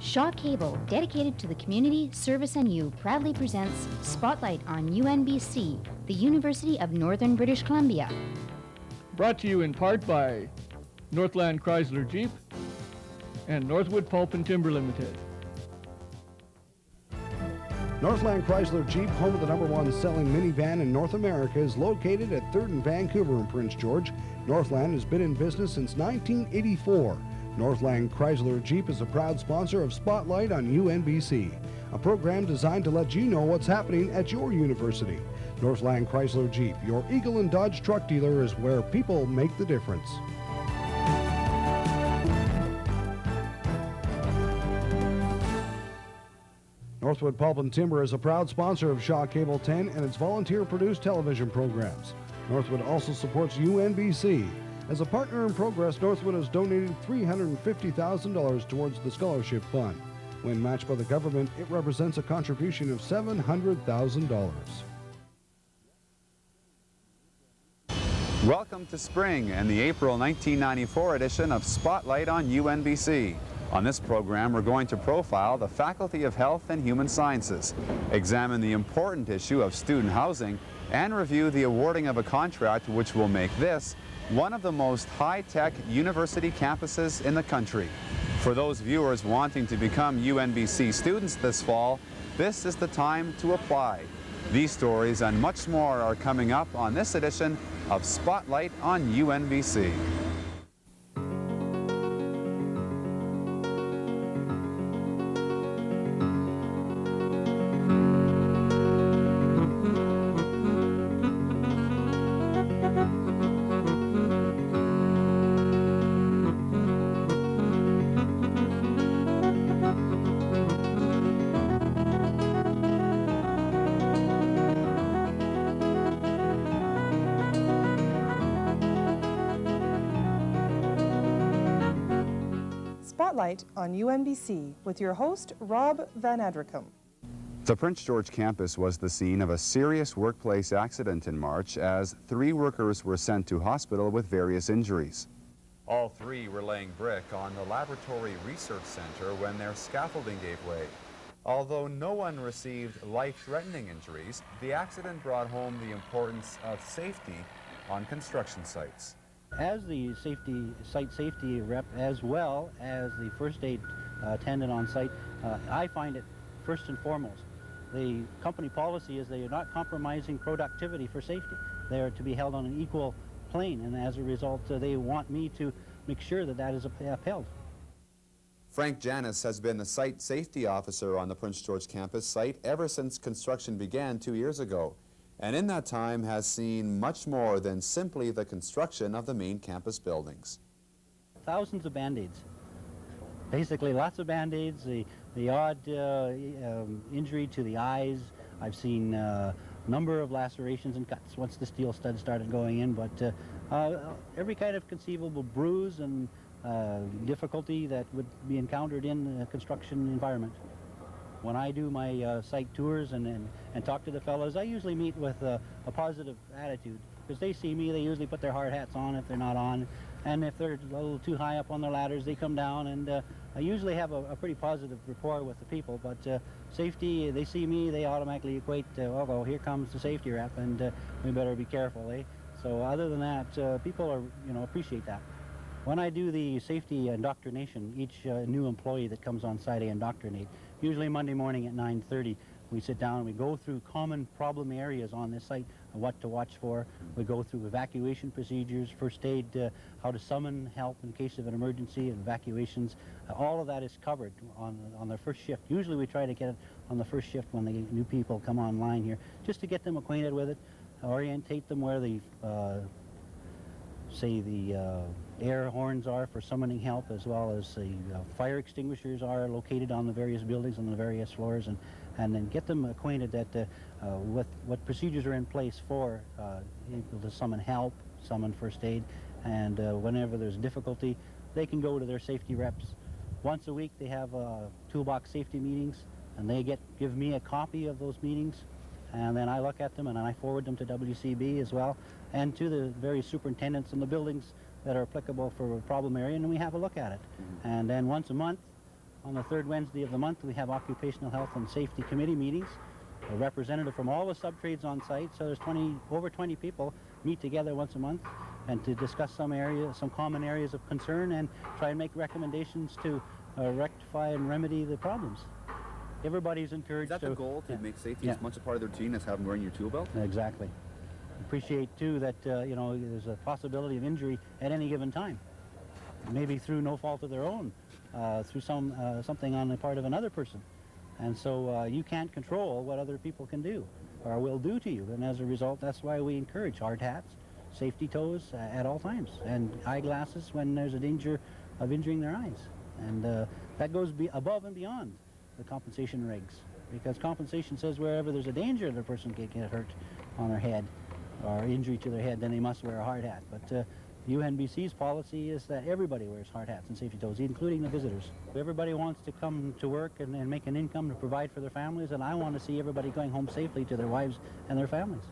Shaw Cable, dedicated to the community, service and you, proudly presents Spotlight on UNBC, the University of Northern British Columbia. Brought to you in part by Northland Chrysler Jeep and Northwood Pulp and Timber Limited. Northland Chrysler Jeep, home of the #1 selling minivan in North America, is located at 3rd and Vancouver in Prince George. Northland has been in business since 1984. Northland Chrysler Jeep is a proud sponsor of Spotlight on UNBC, a program designed to let you know what's happening at your university. Northland Chrysler Jeep, your Eagle and Dodge truck dealer, is where people make the difference. Northwood Pulp and Timber is a proud sponsor of Shaw Cable 10 and its volunteer-produced television programs. Northwood also supports UNBC. As a partner in progress, Northwood has donated $350,000 towards the scholarship fund. When matched by the government, it represents a contribution of $700,000. Welcome to spring and the April 1994 edition of Spotlight on UNBC. On this program, we're going to profile the Faculty of Health and Human Sciences, examine the important issue of student housing, and review the awarding of a contract which will make this one of the most high-tech university campuses in the country. For those viewers wanting to become UNBC students this fall, this is the time to apply. These stories and much more are coming up on this edition of Spotlight on UNBC. Spotlight on UNBC with your host, Rob Van Adricum. The Prince George campus was the scene of a serious workplace accident in March as 3 workers were sent to hospital with various injuries. All 3 were laying brick on the Laboratory Research Center when their scaffolding gave way. Although no one received life-threatening injuries, the accident brought home the importance of safety on construction sites. As the site safety rep, as well as the first aid attendant on site, I find it first and foremost. The company policy is they are not compromising productivity for safety. They are to be held on an equal plane, and as a result, they want me to make sure that that is upheld. Frank Janas has been the Site Safety Officer on the Prince George campus site ever since construction began 2 years ago, and in that time has seen much more than simply the construction of the main campus buildings. Thousands of Band-Aids. Basically lots of Band-Aids, the odd injury to the eyes. I've seen a number of lacerations and cuts once the steel studs started going in, but every kind of conceivable bruise and difficulty that would be encountered in a construction environment. When I do my site tours and talk to the fellows, I usually meet with a positive attitude, because they see me, they usually put their hard hats on if they're not on, and if they're a little too high up on their ladders, they come down, and I usually have a pretty positive rapport with the people. But safety, they see me, they automatically equate, oh, here comes the safety rep, and we better be careful, eh? So other than that, people are, appreciate that. When I do the safety indoctrination, each new employee that comes on site, I indoctrinate. Usually Monday morning at 9:30, we sit down and we go through common problem areas on this site, what to watch for. We go through evacuation procedures, first aid, how to summon help in case of an emergency, evacuations. All of that is covered on their first shift. Usually we try to get it on the first shift when the new people come online here, just to get them acquainted with it, orientate them where the air horns are for summoning help, as well as the fire extinguishers are located on the various buildings on the various floors, and then get them acquainted that with what procedures are in place for able to summon help, summon first aid, and whenever there's difficulty, they can go to their safety reps. Once a week they have toolbox safety meetings, and they give me a copy of those meetings, and then I look at them and I forward them to WCB as well, and to the various superintendents in the buildings that are applicable for a problem area, and we have a look at it. And then once a month, on the third Wednesday of the month, we have Occupational Health and Safety Committee meetings. A representative from all the sub-trades on site, so there's over 20 people meet together once a month and to discuss some common areas of concern and try and make recommendations to rectify and remedy the problems. Everybody's encouraged to... Is that the goal, to make safety as much a part of their routine as having wearing your tool belt? Exactly. Appreciate, too, that, you know, there's a possibility of injury at any given time. Maybe through no fault of their own, through something on the part of another person. And so you can't control what other people can do or will do to you. And as a result, that's why we encourage hard hats, safety toes at all times, and eyeglasses when there's a danger of injuring their eyes. And that goes above and beyond the compensation regs, because compensation says wherever there's a danger that a person can get hurt on their head or injury to their head, then they must wear a hard hat. But UNBC's policy is that everybody wears hard hats and safety toes, including the visitors. Everybody wants to come to work and make an income to provide for their families, and I want to see everybody going home safely to their wives and their families.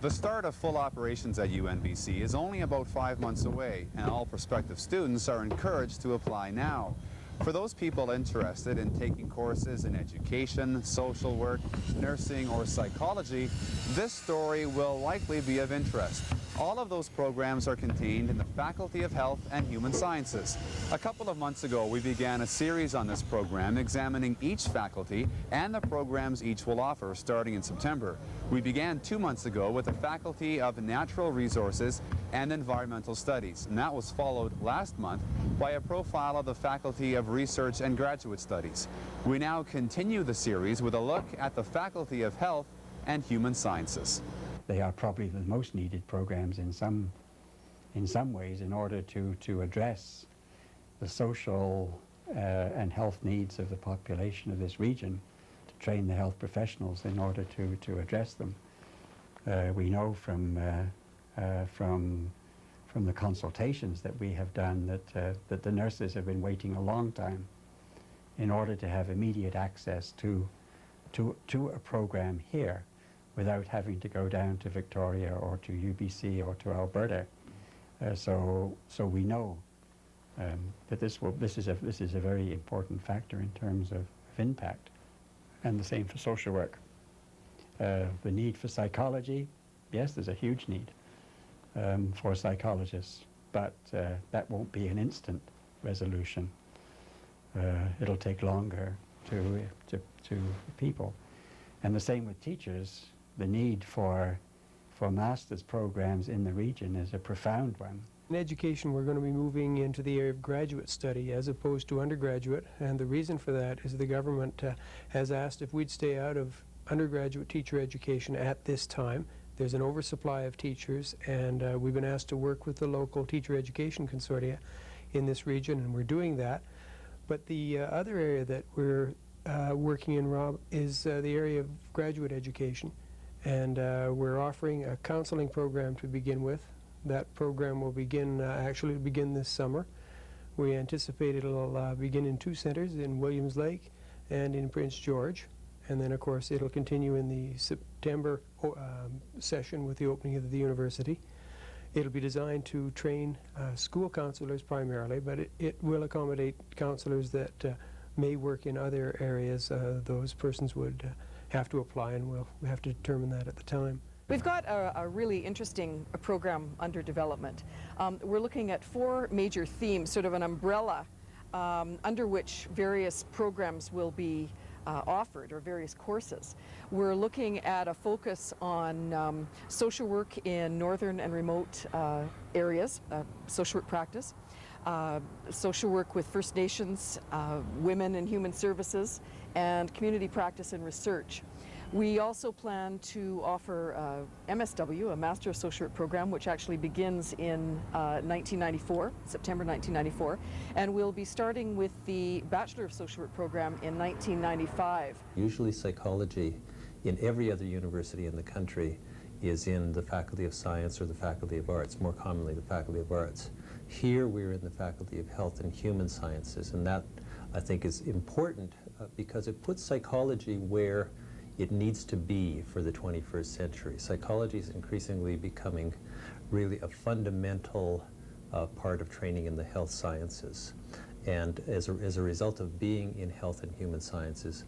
The start of full operations at UNBC is only about 5 months away, and all prospective students are encouraged to apply now. For those people interested in taking courses in education, social work, nursing, or psychology, this story will likely be of interest. All of those programs are contained in the Faculty of Health and Human Sciences. A couple of months ago, we began a series on this program examining each faculty and the programs each will offer starting in September. We began 2 months ago with the Faculty of Natural Resources and Environmental Studies, and that was followed last month by a profile of the Faculty of Research and Graduate Studies. We now continue the series with a look at the Faculty of Health and Human Sciences. They are probably the most needed programs in some ways in order to address the social and health needs of the population of this region, to train the health professionals in order to address them. We know from the consultations that we have done that the nurses have been waiting a long time in order to have immediate access to a program here without having to go down to Victoria or to UBC or to Alberta. So we know that this is a very important factor in terms of impact, and the same for social work. The need for psychology, yes, there's a huge need for psychologists, but that won't be an instant resolution. It'll take longer to people. And the same with teachers. The need for master's programs in the region is a profound one. In education, we're going to be moving into the area of graduate study as opposed to undergraduate, and the reason for that is the government has asked if we'd stay out of undergraduate teacher education at this time. There's an oversupply of teachers, and we've been asked to work with the local teacher education consortia in this region, and we're doing that. But the other area that we're working in, Rob, is the area of graduate education. And we're offering a counseling program to begin with. That program will begin, actually begin this summer. We anticipate it'll begin in 2 centers, in Williams Lake and in Prince George. And then, of course, it'll continue in the September session with the opening of the university. It'll be designed to train school counselors primarily, but it will accommodate counselors that may work in other areas. Those persons would have to apply, and we'll have to determine that at the time. We've got a really interesting program under development. We're looking at 4 major themes, sort of an umbrella under which various programs will be offered, or various courses. We're looking at a focus on social work in northern and remote areas, social work practice, social work with First Nations, women in human services, and community practice and research. We also plan to offer MSW, a Master of Social Work program, which actually begins in 1994, September 1994, and we'll be starting with the Bachelor of Social Work program in 1995. Usually psychology in every other university in the country is in the Faculty of Science or the Faculty of Arts, more commonly the Faculty of Arts. Here we're in the Faculty of Health and Human Sciences, and that I think is important because it puts psychology where it needs to be for the 21st century. Psychology is increasingly becoming really a fundamental part of training in the health sciences. And as a result of being in health and human sciences,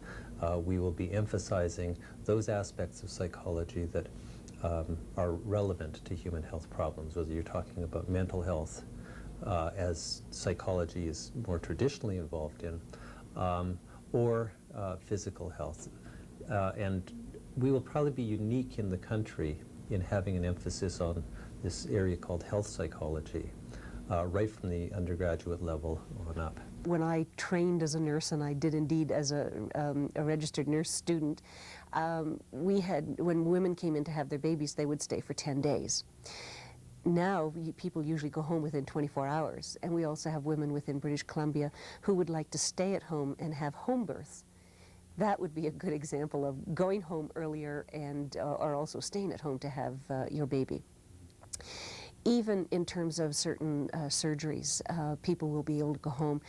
we will be emphasizing those aspects of psychology that are relevant to human health problems, whether you're talking about mental health, as psychology is more traditionally involved in, or physical health. And we will probably be unique in the country in having an emphasis on this area called health psychology, right from the undergraduate level on up. When I trained as a nurse, and I did indeed as a registered nurse student, when women came in to have their babies, they would stay for 10 days. Now, people usually go home within 24 hours, and we also have women within British Columbia who would like to stay at home and have home births. That would be a good example of going home earlier and or also staying at home to have your baby. Even in terms of certain surgeries, people will be able to go home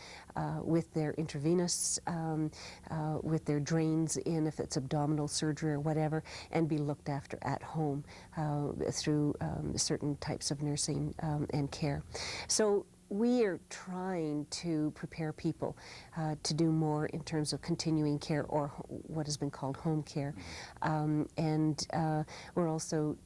with their intravenous, with their drains in, if it's abdominal surgery or whatever, and be looked after at home through certain types of nursing and care. So we are trying to prepare people to do more in terms of continuing care, or what has been called home care. And we're also,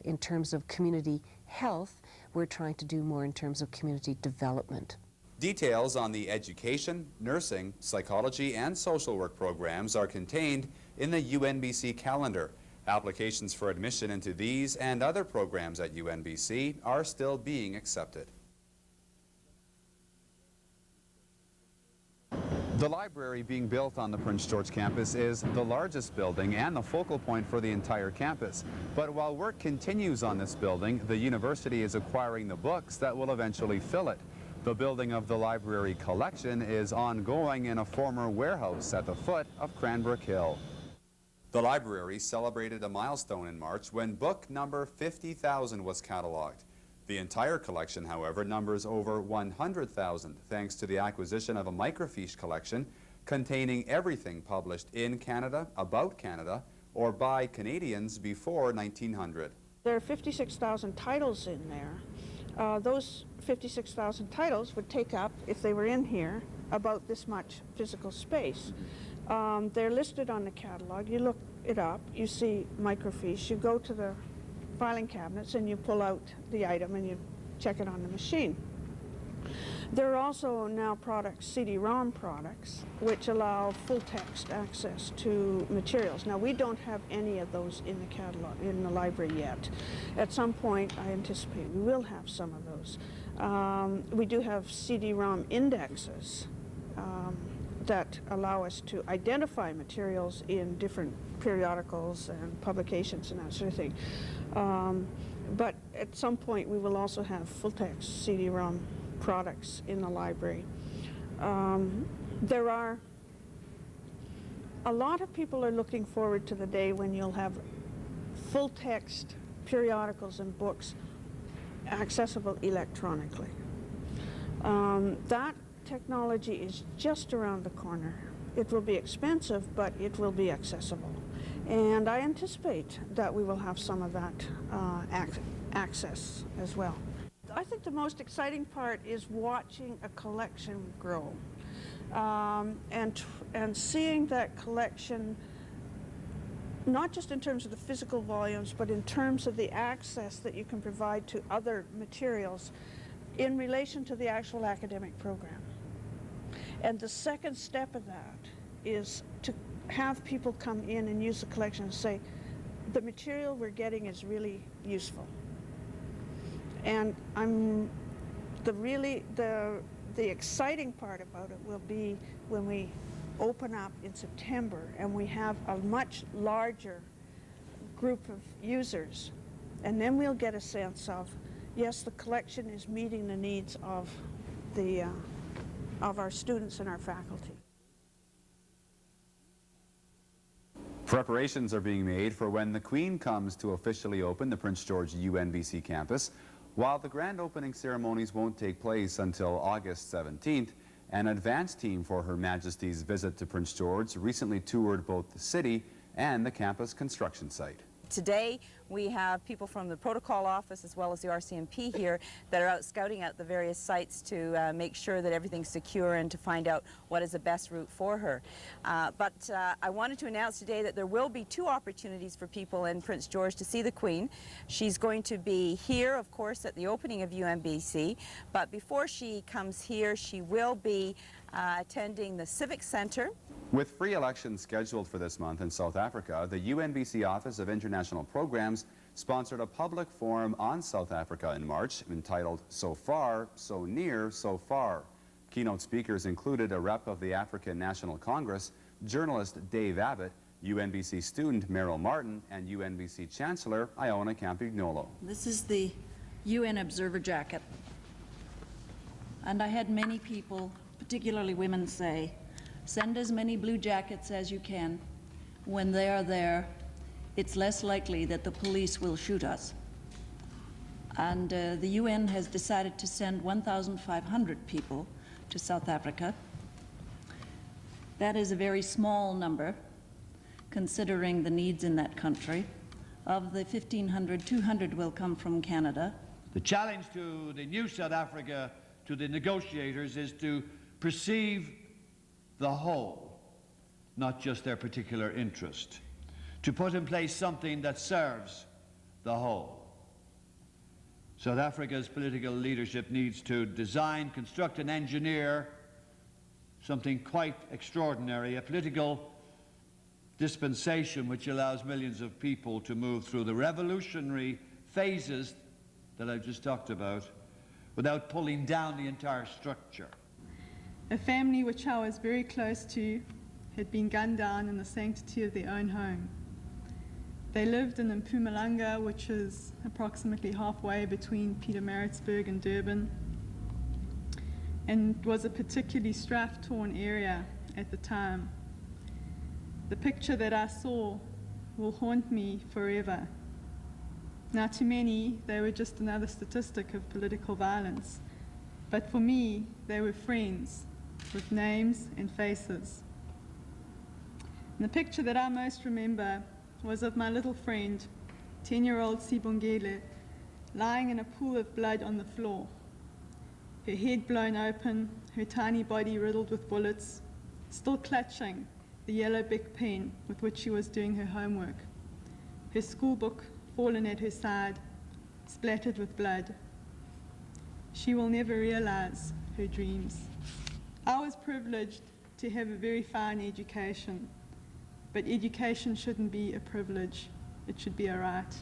in terms of community health, we're trying to do more in terms of community development. Details on the education, nursing, psychology, and social work programs are contained in the UNBC calendar. Applications for admission into these and other programs at UNBC are still being accepted. The library being built on the Prince George campus is the largest building and the focal point for the entire campus. But while work continues on this building, the university is acquiring the books that will eventually fill it. The building of the library collection is ongoing in a former warehouse at the foot of Cranbrook Hill. The library celebrated a milestone in March when book number 50,000 was cataloged. The entire collection, however, numbers over 100,000 thanks to the acquisition of a microfiche collection containing everything published in Canada, about Canada, or by Canadians before 1900. There are 56,000 titles in there. Those 56,000 titles would take up, if they were in here, about this much physical space. They're listed on the catalog. You look it up, you see microfiche, you go to the filing cabinets and you pull out the item and you check it on the machine. There are also now products, CD-ROM products, which allow full text access to materials. Now, we don't have any of those in the catalog, in the library yet. At some point, I anticipate we will have some of those. We do have CD-ROM indexes that allow us to identify materials in different periodicals and publications and that sort of thing. But at some point we will also have full-text CD-ROM products in the library. There are a lot of people are looking forward to the day when you'll have full-text periodicals and books accessible electronically. That technology is just around the corner. It will be expensive, but it will be accessible. And I anticipate that we will have some of that access as well. I think the most exciting part is watching a collection grow and seeing that collection, not just in terms of the physical volumes, but in terms of the access that you can provide to other materials in relation to the actual academic program. And the second step of that is to have people come in and use the collection and say, the material we're getting is really useful. And the exciting part about it will be when we open up in September and we have a much larger group of users. And then we'll get a sense of, yes, the collection is meeting the needs of our students and our faculty. Preparations are being made for when the Queen comes to officially open the Prince George UNBC campus. While the grand opening ceremonies won't take place until August 17th, an advance team for Her Majesty's visit to Prince George recently toured both the city and the campus construction site. Today, we have people from the protocol office as well as the RCMP here that are out scouting out the various sites to make sure that everything's secure and to find out what is the best route for her. But I wanted to announce today that there will be 2 opportunities for people in Prince George to see the Queen. She's going to be here, of course, at the opening of UNBC, but before she comes here, she will be attending the Civic Center. With free elections scheduled for this month in South Africa, the UNBC Office of International Programs sponsored a public forum on South Africa in March entitled So Far, So Near, So Far. Keynote speakers included a rep of the African National Congress, journalist Dave Abbott, UNBC student Meryl Martin, and UNBC Chancellor Iona Campagnolo. This is the UN Observer Jacket. And I had many people, particularly women, say, send as many blue jackets as you can. When they are there, it's less likely that the police will shoot us. And the UN has decided to send 1,500 people to South Africa. That is a very small number, considering the needs in that country. Of the 1,500, 200 will come from Canada. The challenge to the new South Africa, to the negotiators, is to perceive the whole, not just their particular interest, to put in place something that serves the whole. South Africa's political leadership needs to design, construct, and engineer something quite extraordinary, a political dispensation which allows millions of people to move through the revolutionary phases that I've just talked about without pulling down the entire structure. A family which I was very close to had been gunned down in the sanctity of their own home. They lived in Mpumalanga, which is approximately halfway between Pietermaritzburg and Durban, and was a particularly strife-torn area at the time. The picture that I saw will haunt me forever. Now, to many, they were just another statistic of political violence, but for me, they were friends with names and faces. And the picture that I most remember was of my little friend, 10-year-old Sibongile, lying in a pool of blood on the floor, her head blown open, her tiny body riddled with bullets, still clutching the yellow Bic pen with which she was doing her homework, her school book fallen at her side, splattered with blood. She will never realize her dreams. I was privileged to have a very fine education, but education shouldn't be a privilege, it should be a right.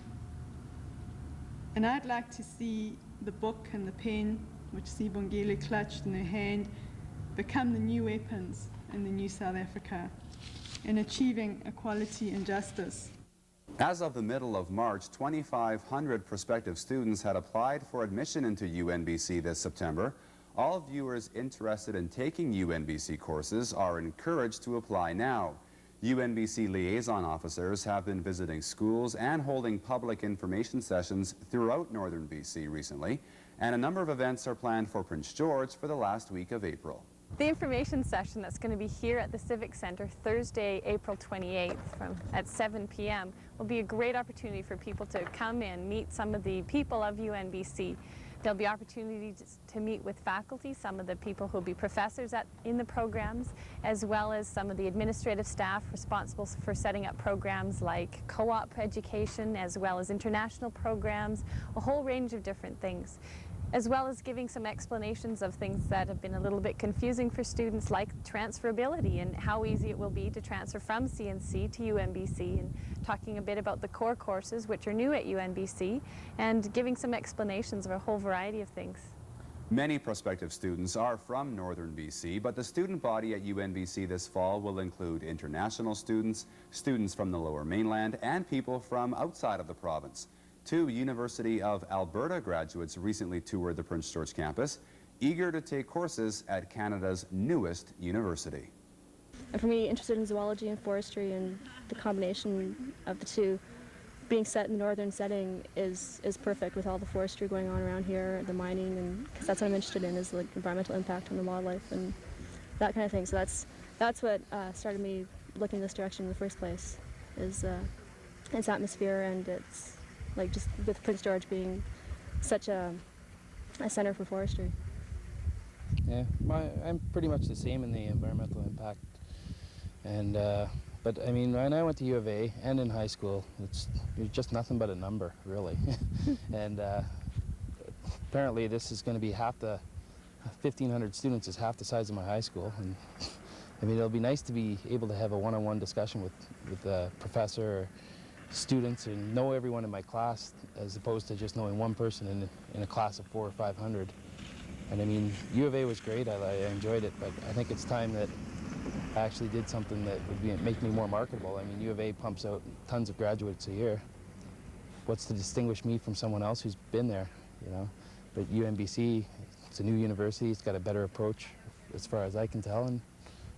And I'd like to see the book and the pen, which Sibongile clutched in her hand, become the new weapons in the new South Africa, in achieving equality and justice. As of the middle of March, 2,500 prospective students had applied for admission into UNBC this September. All viewers interested in taking UNBC courses are encouraged to apply now. UNBC Liaison Officers have been visiting schools and holding public information sessions throughout northern BC recently, and a number of events are planned for Prince George for the last week of April. The information session that's going to be here at the Civic Center Thursday, April 28th at 7 p.m. will be a great opportunity for people to come in, meet some of the people of UNBC. There'll be opportunities to meet with faculty, some of the people who will be professors in the programs, as well as some of the administrative staff responsible for setting up programs like co-op education, as well as international programs, a whole range of different things, as well as giving some explanations of things that have been a little bit confusing for students, like transferability and how easy it will be to transfer from CNC to UNBC, and talking a bit about the core courses, which are new at UNBC, and giving some explanations of a whole variety of things. Many prospective students are from northern BC, but the student body at UNBC this fall will include international students, students from the Lower Mainland, and people from outside of the province. 2 University of Alberta graduates recently toured the Prince George campus, eager to take courses at Canada's newest university. And for me, interested in zoology and forestry, and the combination of the two, being set in the northern setting is perfect with all the forestry going on around here, the mining, and because that's what I'm interested in, is like environmental impact on the wildlife and that kind of thing. So that's what started me looking in this direction in the first place. is its atmosphere, and it's like just with Prince George being such a center for forestry. Yeah, I'm pretty much the same in the environmental impact. And but I mean, when I went to U of A and in high school, you're just nothing but a number, really. And apparently this is going to be half the 1,500 students is half the size of my high school. And I mean, it'll be nice to be able to have a one-on-one discussion with a professor or students and know everyone in my class, as opposed to just knowing one person in a class of 400 or 500. And I mean, U of A was great, I enjoyed it, but I think it's time that I actually did something that would make me more marketable. I mean, U of A pumps out tons of graduates a year. What's to distinguish me from someone else who's been there, you know? But UNBC, it's a new university, it's got a better approach as far as I can tell, and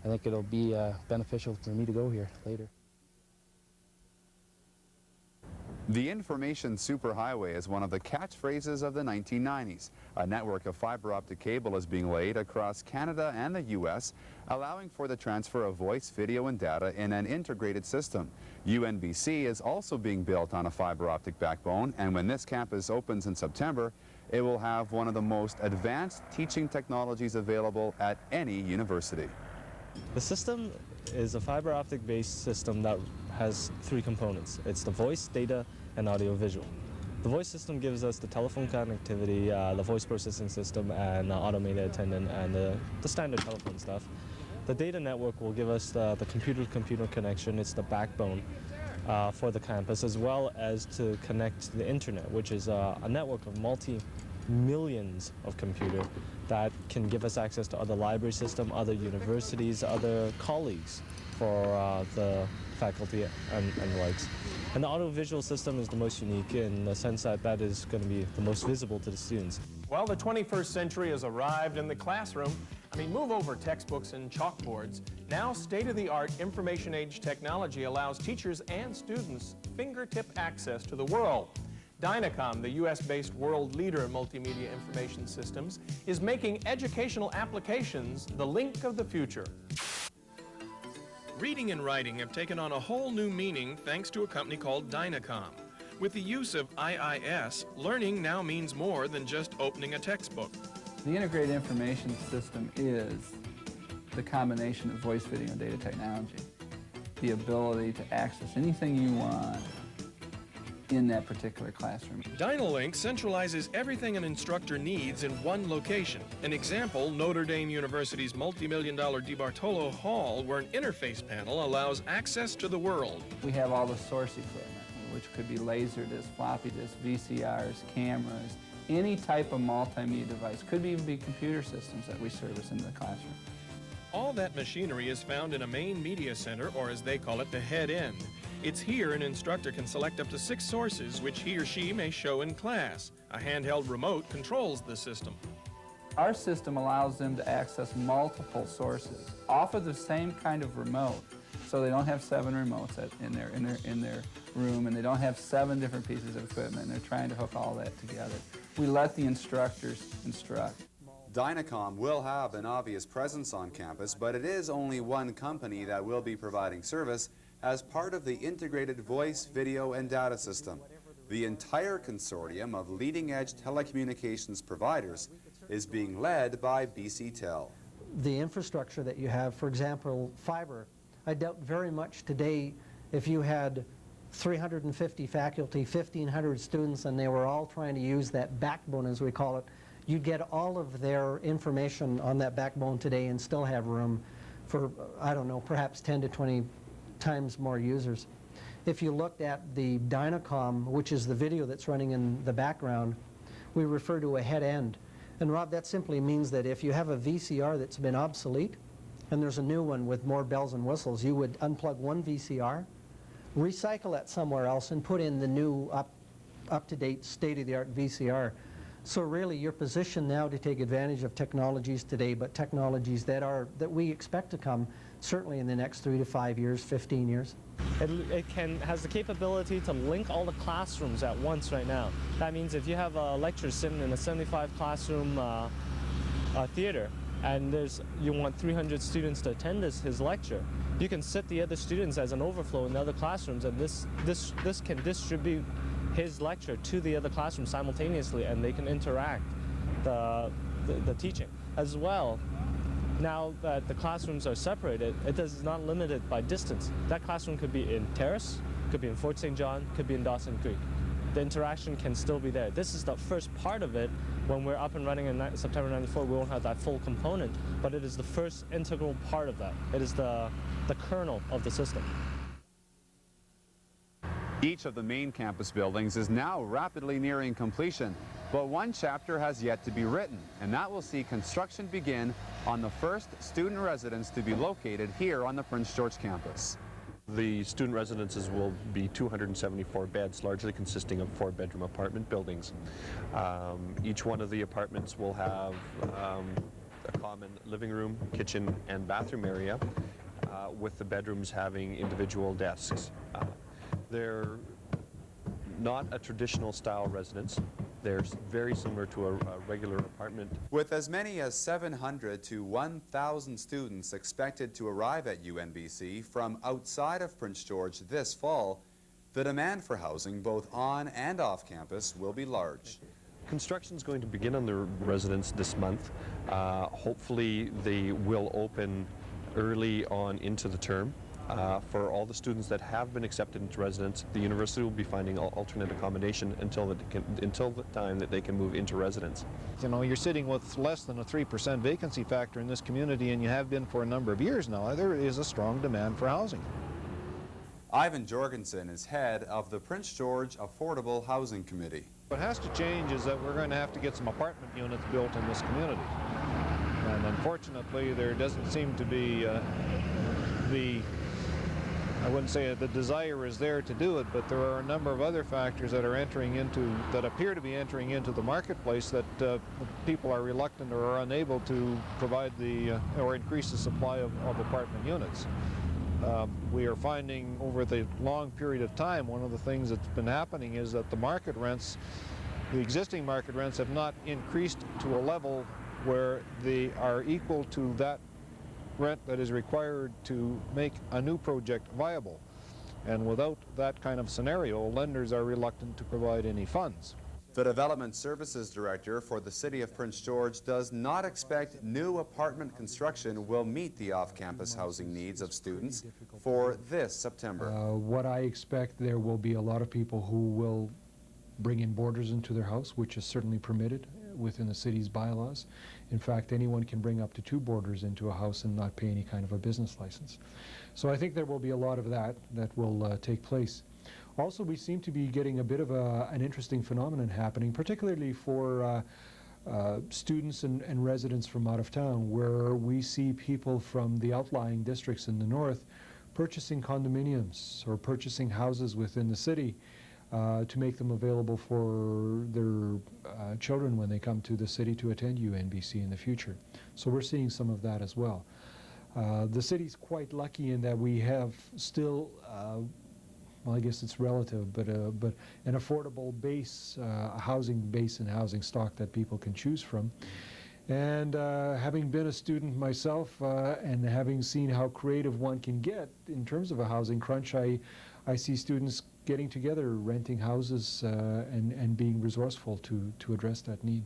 I think it'll be beneficial for me to go here later. The information superhighway is one of the catchphrases of the 1990s. A network of fiber optic cable is being laid across Canada and the U.S., allowing for the transfer of voice, video, and data in an integrated system. UNBC is also being built on a fiber optic backbone, and when this campus opens in September, it will have one of the most advanced teaching technologies available at any university. The system is a fiber optic based system that has three components. It's the voice, data, and audio-visual. The voice system gives us the telephone connectivity, the voice processing system, and automated attendant, and the standard telephone stuff. The data network will give us the computer-to-computer connection. It's the backbone for the campus, as well as to connect to the internet, which is a network of multi-millions of computers that can give us access to other library systems, other universities, other colleagues for the faculty and the likes. And the audio-visual system is the most unique in the sense that that is going to be the most visible to the students. Well, the 21st century has arrived in the classroom. I mean, move over textbooks and chalkboards. Now, state-of-the-art information age technology allows teachers and students fingertip access to the world. Dynacom, the U.S.-based world leader in multimedia information systems, is making educational applications the link of the future. Reading and writing have taken on a whole new meaning thanks to a company called Dynacom. With the use of IIS, learning now means more than just opening a textbook. The integrated information system is the combination of voice, video, and data technology. The ability to access anything you want in that particular classroom. Dynalink centralizes everything an instructor needs in one location. An example, Notre Dame University's multi-million-dollar DeBartolo Hall, where an interface panel allows access to the world. We have all the source equipment, which could be Laserdisc, floppy disk, VCRs, cameras, any type of multimedia device. Could even be computer systems that we service into the classroom. All that machinery is found in a main media center, or as they call it, the head end. It's here an instructor can select up to 6 sources which he or she may show in class. A handheld remote controls the system. Our system allows them to access multiple sources off of the same kind of remote, so they don't have 7 remotes in their room, and they don't have 7 different pieces of equipment, and they're trying to hook all that together. We let the instructors instruct. Dynacom will have an obvious presence on campus, but it is only one company that will be providing service as part of the integrated voice, video, and data system. The entire consortium of leading-edge telecommunications providers is being led by BC Tel. The infrastructure that you have, for example, fiber, I doubt very much today if you had 350 faculty, 1,500 students, and they were all trying to use that backbone, as we call it, you'd get all of their information on that backbone today and still have room for, I don't know, perhaps 10 to 20 times more users. If you looked at the Dynacom, which is the video that's running in the background, we refer to a head end. And Rob, that simply means that if you have a VCR that's been obsolete and there's a new one with more bells and whistles, you would unplug one VCR, recycle that somewhere else, and put in the new up-to-date state-of-the-art VCR. So really, you're positioned now to take advantage of technologies today, but technologies that we expect to come certainly in the next 3 to 5 years, 15 years. It has the capability to link all the classrooms at once right now. That means if you have a lecturer sitting in a 75 classroom theater, and you want 300 students to attend his lecture, You can sit the other students as an overflow in the other classrooms, and this can distribute his lecture to the other classrooms simultaneously, and they can interact the teaching. As well, now that the classrooms are separated, it is not limited by distance. That classroom could be in Terrace, could be in Fort St. John, could be in Dawson Creek. The interaction can still be there. This is the first part of it. When we're up and running in September '94, we won't have that full component, but it is the first integral part of that. It is the kernel of the system. Each of the main campus buildings is now rapidly nearing completion, but one chapter has yet to be written, and that will see construction begin on the first student residence to be located here on the Prince George campus. The student residences will be 274 beds, largely consisting of 4-bedroom apartment buildings. Each one of the apartments will have a common living room, kitchen, and bathroom area, with the bedrooms having individual desks. They're not a traditional style residence. They're very similar to a regular apartment. With as many as 700 to 1,000 students expected to arrive at UNBC from outside of Prince George this fall, the demand for housing both on and off campus will be large. Construction is going to begin on the residence this month. Hopefully they will open early on into the term. For all the students that have been accepted into residence, the university will be finding alternate accommodation until the time that they can move into residence. You know, you're sitting with less than a 3% vacancy factor in this community, and you have been for a number of years now. There is a strong demand for housing. Ivan Jorgensen is head of the Prince George Affordable Housing Committee. What has to change is that we're going to have to get some apartment units built in this community. And unfortunately, there doesn't seem to be I wouldn't say the desire is there to do it, but there are a number of other factors that appear to be entering into the marketplace that people are reluctant or are unable to provide or increase the supply of apartment units. We are finding over the long period of time, one of the things that's been happening is that the existing market rents have not increased to a level where they are equal to that rent that is required to make a new project viable. And without that kind of scenario, lenders are reluctant to provide any funds. The Development Services Director for the City of Prince George does not expect new apartment construction will meet the off-campus housing needs of students for this September. What I expect, there will be a lot of people who will bring in boarders into their house, which is certainly permitted within the city's bylaws. In fact, anyone can bring up to 2 boarders into a house and not pay any kind of a business license. So I think there will be a lot of that will take place. Also, we seem to be getting a bit of an interesting phenomenon happening, particularly for students and residents from out of town, where we see people from the outlying districts in the north purchasing condominiums or purchasing houses within the city to make them available for their children when they come to the city to attend UNBC in the future. So we're seeing some of that as well. The city's quite lucky in that we have still, well, I guess it's relative, but an affordable base, housing base and housing stock that people can choose from. And having been a student myself and having seen how creative one can get in terms of a housing crunch, I see students getting together, renting houses, and being resourceful to address that need.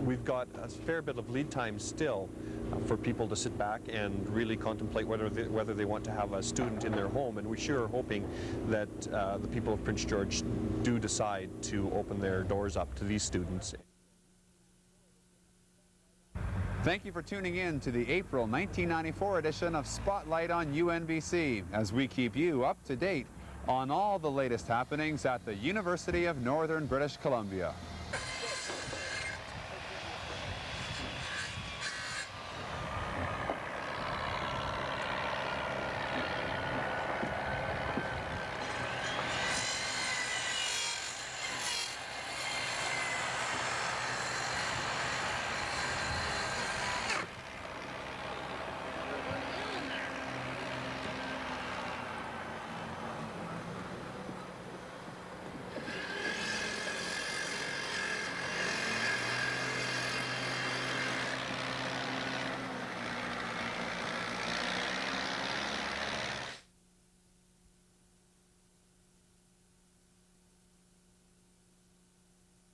We've got a fair bit of lead time still for people to sit back and really contemplate whether they want to have a student in their home, and we sure are hoping that the people of Prince George do decide to open their doors up to these students. Thank you for tuning in to the April 1994 edition of Spotlight on UNBC, as we keep you up to date on all the latest happenings at the University of Northern British Columbia.